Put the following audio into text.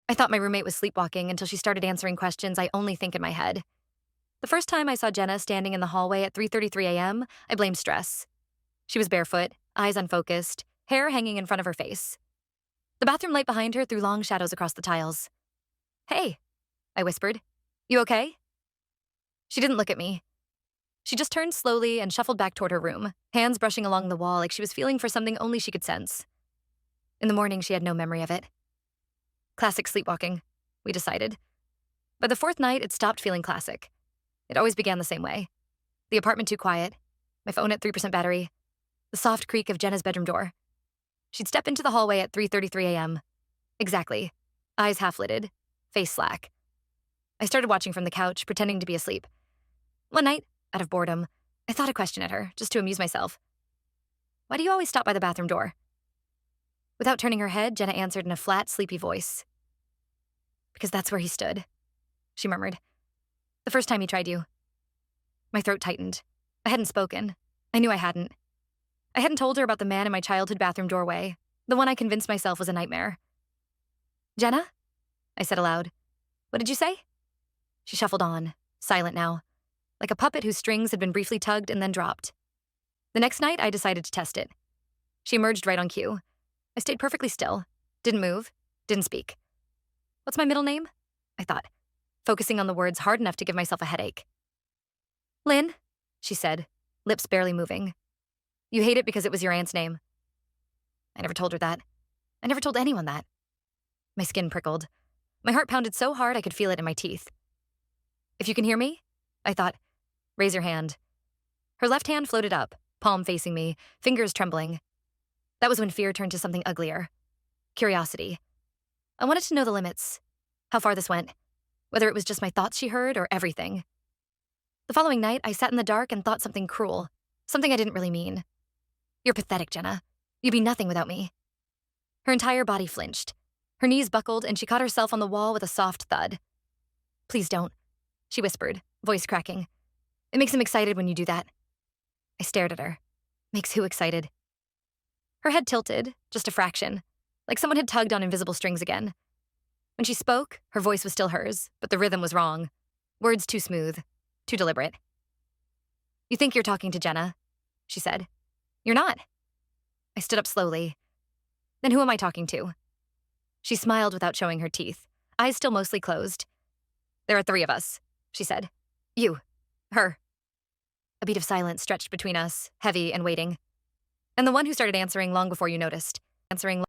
I thought my roommate was sleepwalking until she started answering questions I only think in my head. The first time I saw Jenna standing in the hallway at 3:33 a.m., I blamed stress. She was barefoot, eyes unfocused, hair hanging in front of her face. The bathroom light behind her threw long shadows across the tiles. "Hey," I whispered. "You okay?" She didn't look at me. She just turned slowly and shuffled back toward her room, hands brushing along the wall like she was feeling for something only she could sense. In the morning, she had no memory of it. Classic sleepwalking, we decided. By the fourth night, it stopped feeling classic. It always began the same way. The apartment too quiet, my phone at 3% battery, the soft creak of Jenna's bedroom door. She'd step into the hallway at 3:33 a.m. Exactly. Eyes half-lidded, face slack. I started watching from the couch, pretending to be asleep. One night, out of boredom, I thought a question at her, just to amuse myself. "Why do you always stop by the bathroom door?" Without turning her head, Jenna answered in a flat, sleepy voice. "Because that's where he stood," she murmured. "The first time he tried you." My throat tightened. I hadn't spoken. I knew I hadn't. I hadn't told her about the man in my childhood bathroom doorway, the one I convinced myself was a nightmare. "Jenna?" I said aloud. "What did you say?" She shuffled on, silent now, like a puppet whose strings had been briefly tugged and then dropped. The next night, I decided to test it. She emerged right on cue. I stayed perfectly still, didn't move, didn't speak. "What's my middle name?" I thought, focusing on the words hard enough to give myself a headache. "Lynn," she said, lips barely moving. "You hate it because it was your aunt's name." I never told her that. I never told anyone that. My skin prickled. My heart pounded so hard I could feel it in my teeth. "If you can hear me," I thought, "raise your hand." Her left hand floated up, palm facing me, fingers trembling. That was when fear turned to something uglier. Curiosity. I wanted to know the limits, how far this went, whether it was just my thoughts she heard or everything. The following night, I sat in the dark and thought something cruel, something I didn't really mean. "You're pathetic, Jenna. You'd be nothing without me." Her entire body flinched. Her knees buckled and she caught herself on the wall with a soft thud. "Please don't," she whispered, voice cracking. "It makes him excited when you do that." I stared at her. Makes who excited? Her head tilted, just a fraction, like someone had tugged on invisible strings again. When she spoke, her voice was still hers, but the rhythm was wrong. Words too smooth, too deliberate. "You think you're talking to Jenna," she said. "You're not." I stood up slowly. "Then who am I talking to?" She smiled without showing her teeth, eyes still mostly closed. "There are three of us," she said. "You. Her." A beat of silence stretched between us, heavy and waiting. And the one who started answering long before you noticed. Answering